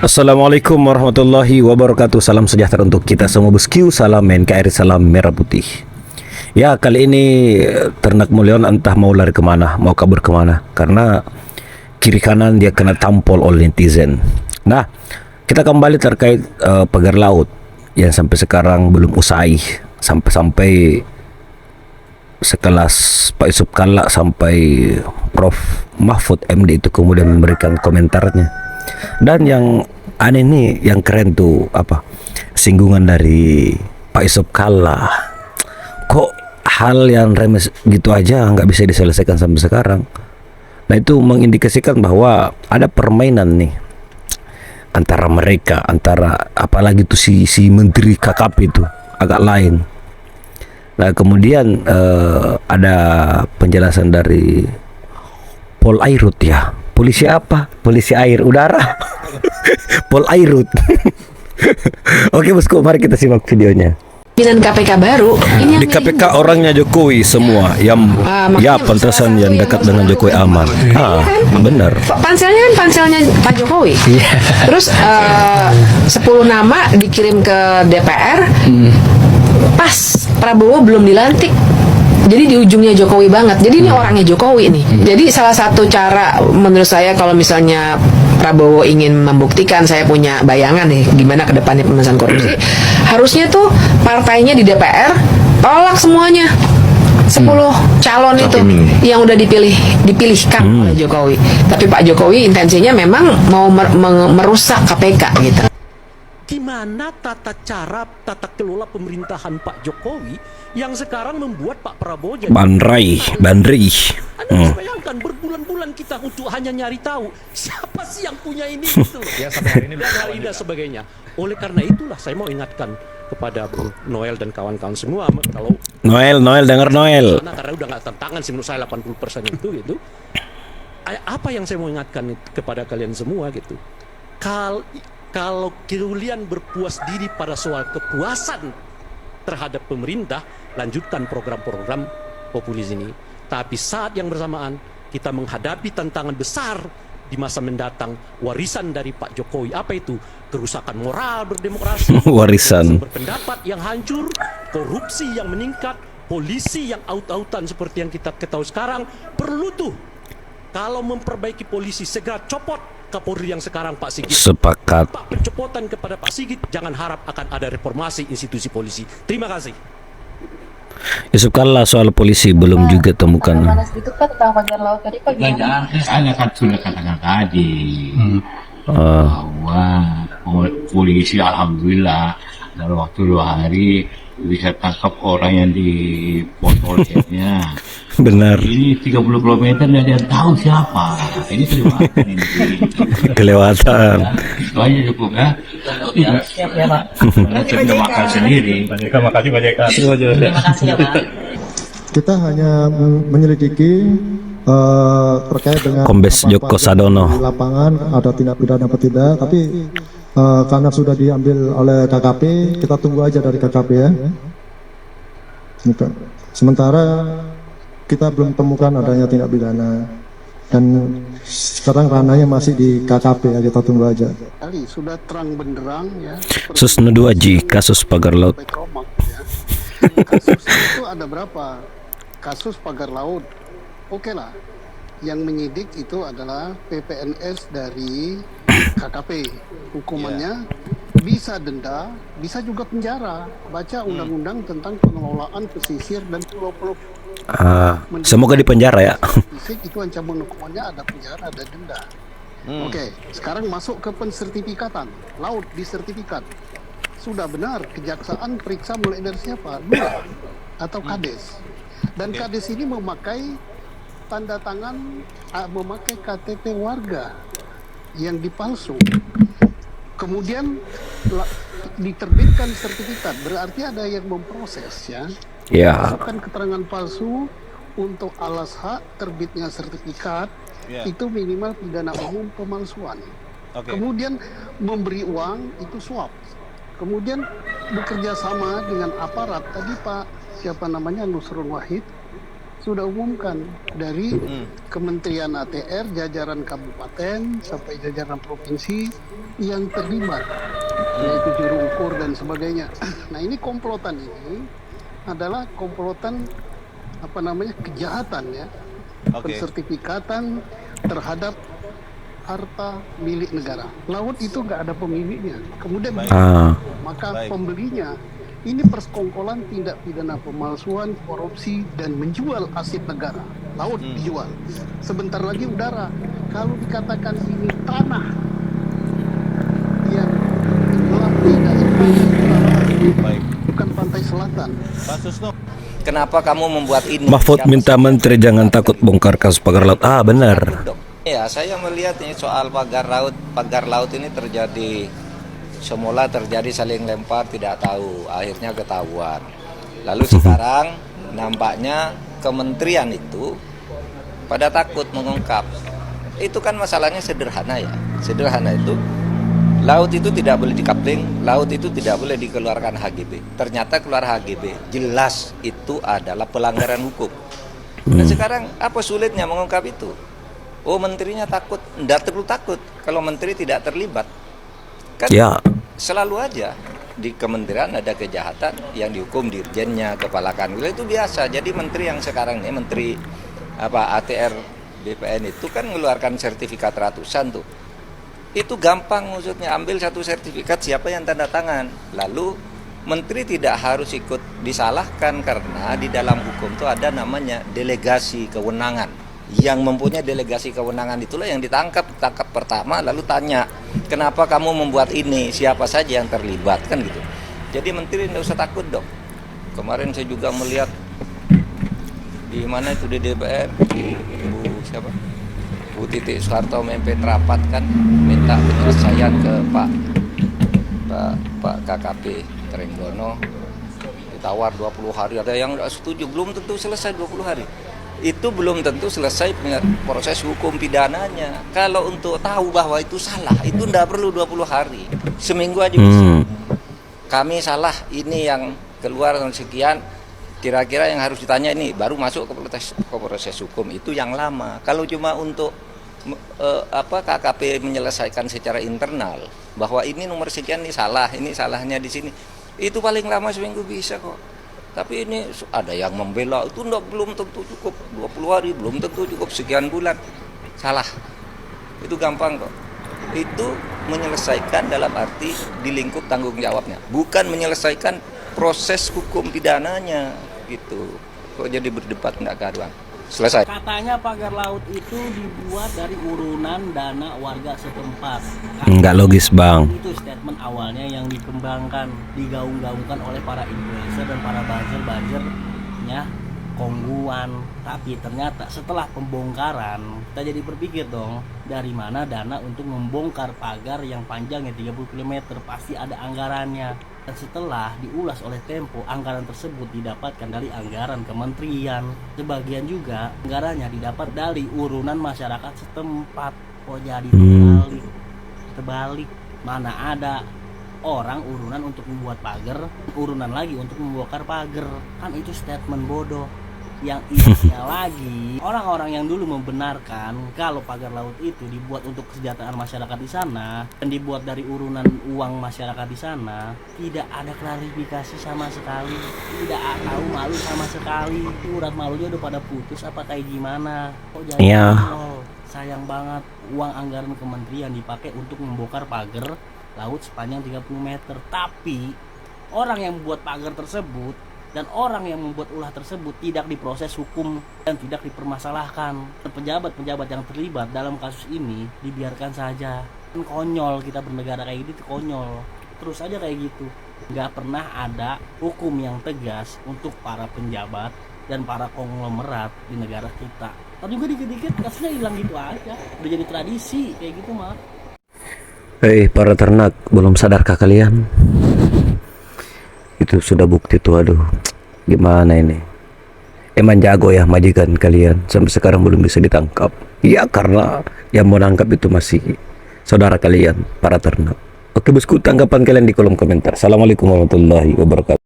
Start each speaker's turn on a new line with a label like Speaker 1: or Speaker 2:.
Speaker 1: Assalamualaikum warahmatullahi wabarakatuh. Salam sejahtera untuk kita semua bosku. Salam NKRI, salam merah putih. Ya, kali ini ternak mulion entah mau lari kemana, mau kabur kemana, karena kiri kanan dia kena tampol oleh netizen. Nah, kita kembali terkait pagar laut yang sampai sekarang belum usai, sampai sekelas Pak Yusuf Kalla sampai Prof Mahfud MD itu kemudian memberikan komentarnya. Dan yang aneh nih, yang keren tuh apa, singgungan dari Pak Yusuf Kalla. Kok hal yang remeh gitu aja nggak bisa diselesaikan sampai sekarang? Nah, itu mengindikasikan bahwa ada permainan nih antara mereka, antara apalagi tuh si menteri KKP itu agak lain. Nah, kemudian ada penjelasan dari Polairut ya. Polisi apa? Polisi air udara. Polairut. Oke bosku, mari kita simak videonya.
Speaker 2: Pimpinan KPK baru ini
Speaker 1: Di KPK orangnya Jokowi semua yang ya pantasan yang dekat dengan Jokowi aman. Benar.
Speaker 2: panselnya kan panselnya Pak Jokowi. Terus 10 nama dikirim ke DPR. Pas Prabowo belum dilantik. Jadi di ujungnya Jokowi banget. Jadi ini orangnya Jokowi nih. Jadi salah satu cara menurut saya kalau misalnya Prabowo ingin membuktikan saya punya bayangan nih gimana ke depannya pemberantasan korupsi, harusnya tuh partainya di DPR tolak semuanya. 10 calon itu yang udah dipilihkan oleh Jokowi. Tapi Pak Jokowi intensinya memang mau merusak KPK gitu.
Speaker 3: Gimana tata kelola pemerintahan Pak Jokowi yang sekarang membuat Pak Prabowo jadi
Speaker 1: Bandrai.
Speaker 3: Anda bisa bayangkan berbulan-bulan kita untuk hanya nyari tahu siapa sih yang punya ini itu.
Speaker 4: Ya, sampai hari ini
Speaker 3: Dan hari ini dan sebagainya. Oleh karena itulah saya mau ingatkan kepada Bung Noel dan kawan-kawan semua, kalau
Speaker 1: Noel dengar Noel.
Speaker 3: karena udah nggak tantangan sih menurut saya 80% itu gitu. Apa yang saya mau ingatkan kepada kalian semua gitu. Kalau kalian berpuas diri pada soal kepuasan terhadap pemerintah, lanjutkan program-program populis ini. Tapi saat yang bersamaan kita menghadapi tantangan besar di masa mendatang, warisan dari Pak Jokowi apa itu? Kerusakan moral berdemokrasi,
Speaker 1: Warisan
Speaker 3: berpendapat yang hancur, korupsi yang meningkat, polisi yang aut-autan seperti yang kita ketahui sekarang. Perlu tuh kalau memperbaiki polisi segera copot Kapolri yang sekarang Pak Sigit.
Speaker 1: sepakat.
Speaker 3: Pak pencopotan kepada Pak Sigit, jangan harap akan ada reformasi institusi polisi. Terima kasih.
Speaker 1: Yusuf Kalla soal polisi belum juga temukan.
Speaker 5: Panas gitu kan tentang pagar laut tadi Pak gimana?
Speaker 6: Saya kan sudah katakan tadi bahwa polisi alhamdulillah dalam waktu 2 hari bisa tangkap orang yang dipotolnya.
Speaker 1: Benar.
Speaker 6: Ini 30 km dan dia tahu siapa. Ini kelewatan ini.
Speaker 1: Kelewatan.
Speaker 6: Itu aja cukup ya.
Speaker 5: Siap ya Pak.
Speaker 6: Saya sudah makan sendiri.
Speaker 4: terima kasih banyak.
Speaker 5: Terima kasih ya Pak.
Speaker 7: Kita hanya menyelidiki terkait dengan
Speaker 1: Kombes
Speaker 7: apa
Speaker 1: Joko
Speaker 7: yang
Speaker 1: Sadono.
Speaker 7: di lapangan ada tindak pidana apa tidak, tapi karena sudah diambil oleh KKP, kita tunggu aja dari KKP ya. Sementara kita belum temukan adanya tindak pidana dan sekarang ranahnya masih di KKP ya, kita tunggu aja.
Speaker 8: Kali sudah terang benderang ya.
Speaker 1: Susnudu Aji kasus pagar laut.
Speaker 8: Petromak, ya. Kasus itu ada berapa? Kasus pagar laut. Oke lah. Yang menyidik itu adalah PPNS dari KKP. Hukumannya bisa denda, bisa juga penjara. Baca undang-undang tentang pengelolaan pesisir dan pulau-pulau.
Speaker 1: Semoga di penjara ya.
Speaker 8: Fisik itu ancaman hukumannya ada penjara, ada denda. Oke, sekarang masuk ke pensertifikatan. Laut disertifikat. Sudah benar, kejaksaan periksa mulai dari siapa? Lurah atau kades. Dan kades ini memakai tanda tangan, memakai KTP warga yang dipalsu. Kemudian diterbitkan sertifikat, berarti ada yang memproses ya.
Speaker 1: Ya.
Speaker 8: Masukkan keterangan palsu untuk alas hak terbitnya sertifikat, itu minimal pidana umum pemalsuan. Kemudian memberi uang itu suap. Kemudian bekerja sama dengan aparat, tadi Pak siapa namanya Nusron Wahid sudah umumkan dari Kementerian ATR, jajaran kabupaten sampai jajaran provinsi yang terlibat, yaitu juru ukur dan sebagainya. Nah, ini komplotan ini adalah komplotan kejahatan ya, pensertifikatan terhadap harta milik negara. Laut itu nggak ada pemiliknya. Kemudian maka pembelinya ini persekongkolan tindak pidana pemalsuan, korupsi, dan menjual aset negara. Laut dijual. Sebentar lagi udara. Kalau dikatakan ini tanah yang melati dari bukan pantai selatan.
Speaker 4: Kenapa kamu membuat ini?
Speaker 1: Mahfud minta menteri jangan takut bongkar kasus pagar laut. Benar.
Speaker 4: Ya, saya melihat ini soal pagar laut ini terjadi, semula terjadi saling lempar tidak tahu, akhirnya ketahuan. Lalu sekarang nampaknya kementerian itu pada takut mengungkap. Itu kan masalahnya sederhana ya. Sederhana itu, laut itu tidak boleh dikapling, laut itu tidak boleh dikeluarkan HGB. Ternyata keluar HGB, jelas itu adalah pelanggaran hukum. Dan sekarang apa sulitnya mengungkap itu? Oh, menterinya takut, tidak perlu takut kalau menteri tidak terlibat. Kan selalu aja di kementerian ada kejahatan yang dihukum dirjennya, kepala kanwil, itu biasa. Jadi menteri yang sekarang ini, menteri ATR BPN itu kan mengeluarkan sertifikat ratusan tuh. Itu gampang maksudnya, ambil satu sertifikat siapa yang tanda tangan. Lalu menteri tidak harus ikut disalahkan karena di dalam hukum itu ada namanya delegasi kewenangan. Yang mempunyai delegasi kewenangan itulah yang tangkap pertama, lalu tanya, kenapa kamu membuat ini, siapa saja yang terlibat, kan gitu. Jadi menteri tidak usah takut dong. Kemarin saya juga melihat di mana itu di DPR, Bu Titik Soeharto memimpin rapat kan, minta penyelesaian ke Pak KKP Trenggono, ditawar 20 hari, ada yang tidak setuju, belum tentu selesai 20 hari. Itu belum tentu selesai proses hukum pidananya. Kalau untuk tahu bahwa itu salah, itu tidak perlu 20 hari. Seminggu aja bisa. Kami salah, ini yang keluar sekian, kira-kira yang harus ditanya ini, baru masuk ke proses hukum. Itu yang lama. Kalau cuma untuk KKP menyelesaikan secara internal, bahwa ini nomor sekian ini salah, ini salahnya di sini, itu paling lama seminggu bisa kok. Tapi ini ada yang membela, itu belum tentu cukup 20 hari, belum tentu cukup sekian bulan. Salah. Itu gampang kok. Itu menyelesaikan dalam arti di lingkup tanggung jawabnya, bukan menyelesaikan proses hukum pidananya gitu. Kok jadi berdebat nggak karuan. Selesai.
Speaker 9: Katanya pagar laut itu dibuat dari urunan dana warga setempat.
Speaker 1: Nggak logis, Bang.
Speaker 9: Itu statement awalnya yang dikembangkan, digaung-gaungkan oleh para influencer dan para buzzer-buzzernya Kongguan. Tapi ternyata setelah pembongkaran, kita jadi berpikir dong, dari mana dana untuk membongkar pagar yang panjangnya 30 km, pasti ada anggarannya. Dan setelah diulas oleh Tempo, anggaran tersebut didapatkan dari anggaran kementerian. Sebagian juga anggarannya didapat dari urunan masyarakat setempat. Oh, jadi terbalik. Mana ada orang urunan untuk membuat pagar, urunan lagi untuk membongkar pagar. Kan itu statement bodoh. Yang intinya lagi, orang-orang yang dulu membenarkan kalau pagar laut itu dibuat untuk kesejahteraan masyarakat di sana dan dibuat dari urunan uang masyarakat di sana, tidak ada klarifikasi sama sekali, tidak tahu malu sama sekali. Urat malunya udah pada putus apa kayak gimana? Kok jadi sayang banget uang anggaran kementerian dipakai untuk membongkar pagar laut sepanjang 30 meter. Tapi orang yang membuat pagar tersebut dan orang yang membuat ulah tersebut tidak diproses hukum dan tidak dipermasalahkan. Pejabat-pejabat yang terlibat dalam kasus ini dibiarkan saja. Konyol kita bernegara kayak gitu, konyol. Terus aja kayak gitu. Nggak pernah ada hukum yang tegas untuk para penjabat dan para konglomerat di negara kita. Tapi juga dikit-dikit kasusnya hilang gitu aja. Udah jadi tradisi kayak gitu mah.
Speaker 1: Hei para ternak, belum sadarkah kalian? Itu sudah bukti tuh, aduh, gimana ini? Emang jago ya majikan kalian, sampai sekarang belum bisa ditangkap. Ya karena yang mau nangkap itu masih saudara kalian, para ternak. Oke bosku, tanggapan kalian di kolom komentar. Assalamualaikum warahmatullahi wabarakatuh.